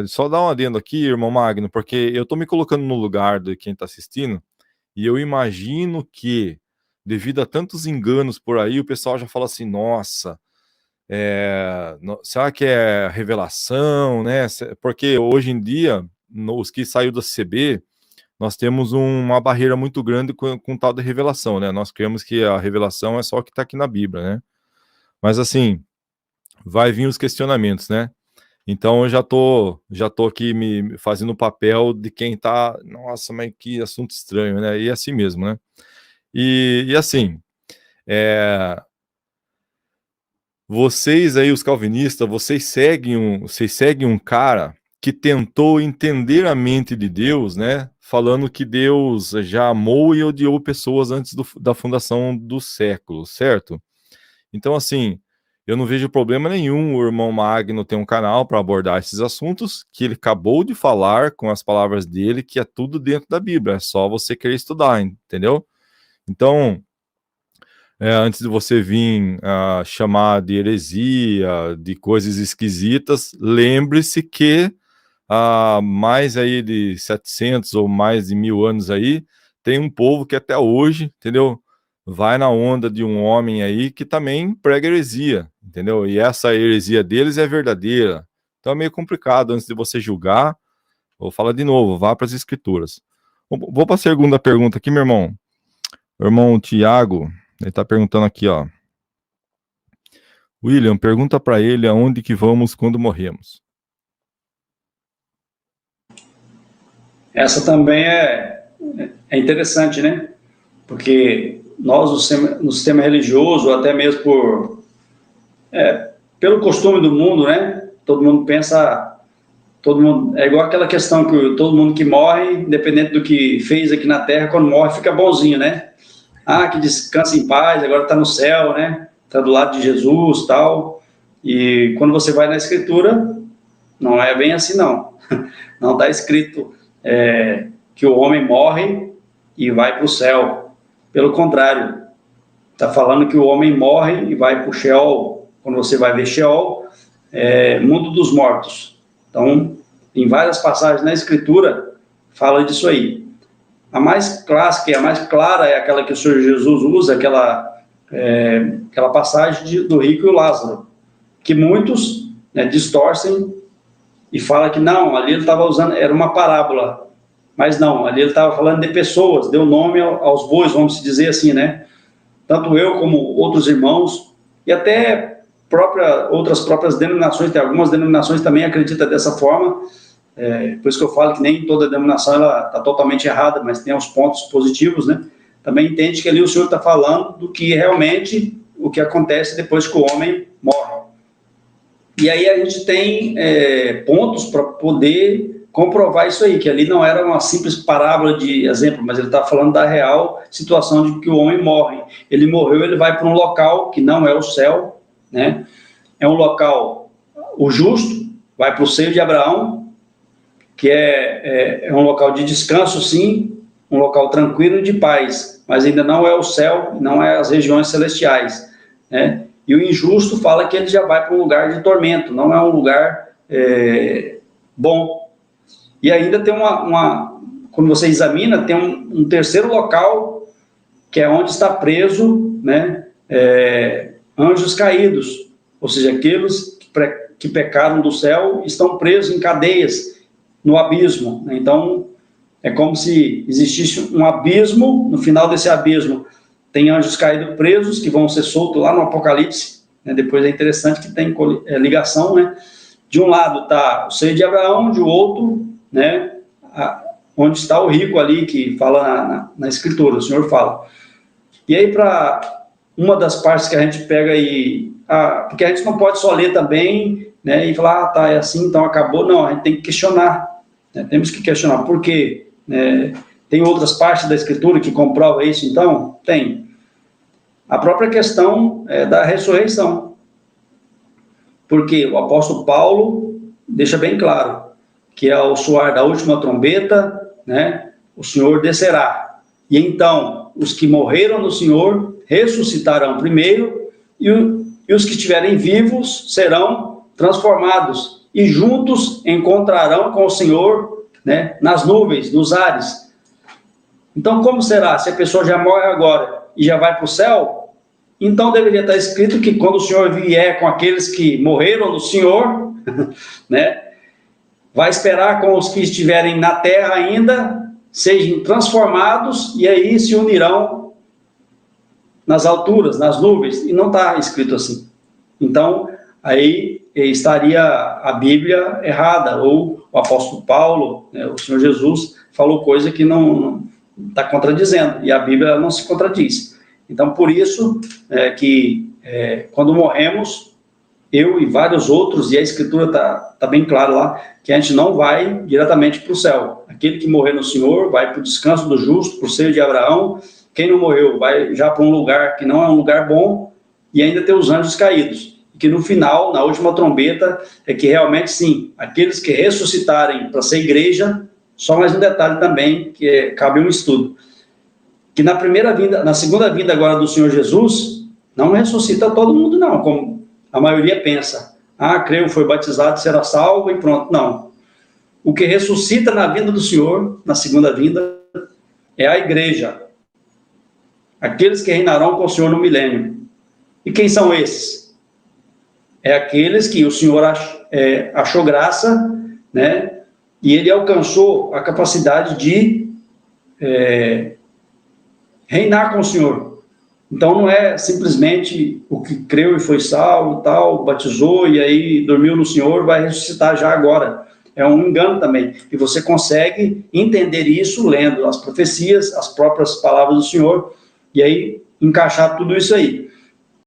Só dar um adendo aqui, irmão Magno, porque eu tô me colocando no lugar de quem tá assistindo, e eu imagino que, devido a tantos enganos por aí, o pessoal já fala assim, nossa, será que é revelação, né? Porque hoje em dia, os que saiu da CB, nós temos uma barreira muito grande com tal de revelação, né? Nós cremos que a revelação é só o que está aqui na Bíblia, né? Mas assim, vai vir os questionamentos, né? Então eu já tô aqui me fazendo o papel de quem tá, nossa, mas que assunto estranho, né? E assim mesmo, né? E assim, vocês aí, os calvinistas, vocês seguem um cara que tentou entender a mente de Deus, né? Falando que Deus já amou e odiou pessoas antes da fundação do século, certo? Então, assim, eu não vejo problema nenhum o irmão Magno ter um canal para abordar esses assuntos, que ele acabou de falar com as palavras dele, que é tudo dentro da Bíblia, é só você querer estudar, entendeu? Então, antes de você vir chamar de heresia, de coisas esquisitas, lembre-se que há mais aí de 700 ou mais de 1000 anos aí, tem um povo que até hoje, entendeu? Vai na onda de um homem aí que também prega heresia, entendeu? E essa heresia deles é verdadeira. Então é meio complicado, antes de você julgar, vou falar de novo, vá para as escrituras. Vou para a segunda pergunta aqui, meu irmão. O irmão Tiago, ele está perguntando aqui, ó. William, pergunta para ele aonde que vamos quando morremos. Essa também é interessante, né? Porque nós, no sistema religioso, até mesmo pelo costume do mundo, né? Todo mundo pensa, é igual aquela questão que todo mundo que morre, independente do que fez aqui na Terra, quando morre fica bonzinho, né? Que descansa em paz, agora está no céu, né? Está do lado de Jesus, tal. E quando você vai na Escritura, não é bem assim, não. Não está escrito que o homem morre e vai para o céu. Pelo contrário, está falando que o homem morre e vai para o Sheol. Quando você vai ver Sheol, mundo dos mortos. Então, em várias passagens na Escritura, fala disso aí. A mais clássica e a mais clara é aquela que o Senhor Jesus usa, aquela passagem do rico e o Lázaro, que muitos distorcem e falam que não, ali ele estava usando, era uma parábola, mas não, ali ele estava falando de pessoas, deu nome aos bois, vamos dizer assim, né? Tanto eu como outros irmãos, e até outras próprias denominações, tem algumas denominações também acreditam dessa forma, por isso que eu falo que nem toda denominação está totalmente errada, mas tem os pontos positivos, né? Também entende que ali o Senhor está falando do que realmente, o que acontece depois que o homem morre. E aí a gente tem pontos para poder comprovar isso aí, que ali não era uma simples parábola de exemplo, mas ele está falando da real situação de que o homem morre. Ele morreu, ele vai para um local que não é o céu, né? É um local, o justo, vai para o seio de Abraão, que é um local de descanso, sim, um local tranquilo e de paz, mas ainda não é o céu, não é as regiões celestiais, né? E o injusto fala que ele já vai para um lugar de tormento, não é um lugar bom. E ainda tem quando você examina, tem um terceiro local, que é onde está preso, né, anjos caídos, ou seja, aqueles que pecaram do céu estão presos em cadeias no abismo. Então, é como se existisse um abismo, no final desse abismo tem anjos caídos presos, que vão ser soltos lá no Apocalipse, né? Depois é interessante que tem ligação, né? De um lado está o seio de Abraão, de outro, né? Onde está o rico ali, que fala na Escritura, o Senhor fala. E aí, para uma das partes que a gente pega aí, porque a gente não pode só ler também, né? E falar, tá, é assim, então acabou. Não, a gente tem que questionar, né? Temos que questionar, por quê? Tem outras partes da Escritura que comprovam isso, então? Tem. A própria questão da ressurreição. Porque o apóstolo Paulo deixa bem claro que ao soar da última trombeta, né, o Senhor descerá. E então, os que morreram no Senhor ressuscitarão primeiro e os que estiverem vivos serão transformados e juntos encontrarão com o Senhor, né, nas nuvens, nos ares. Então, como será? Se a pessoa já morre agora e já vai para o céu, então deveria estar escrito que quando o Senhor vier com aqueles que morreram no Senhor, né, vai esperar com os que estiverem na terra ainda, sejam transformados e aí se unirão nas alturas, nas nuvens, e não está escrito assim. Então, aí estaria a Bíblia errada, ou o apóstolo Paulo, né, o Senhor Jesus, falou coisa que não está contradizendo, e a Bíblia não se contradiz. Então, por isso quando morremos, eu e vários outros, e a Escritura está bem clara lá, que a gente não vai diretamente para o céu. Aquele que morrer no Senhor vai para o descanso do justo, para o seio de Abraão. Quem não morreu vai já para um lugar que não é um lugar bom, e ainda tem os anjos caídos. E que no final, na última trombeta, é que realmente sim, aqueles que ressuscitarem para ser igreja, só mais um detalhe também, que cabe um estudo, que na segunda vinda agora do Senhor Jesus, não ressuscita todo mundo não, como a maioria pensa. Creio, foi batizado, será salvo e pronto. Não. O que ressuscita na vinda do Senhor, na segunda vinda, é a igreja. Aqueles que reinarão com o Senhor no milênio. E quem são esses? É aqueles que o Senhor achou graça, né? E ele alcançou a capacidade de reinar com o Senhor. Então, não é simplesmente o que creu e foi salvo, tal, batizou e aí dormiu no Senhor, vai ressuscitar já agora. É um engano também. E você consegue entender isso lendo as profecias, as próprias palavras do Senhor, e aí encaixar tudo isso aí.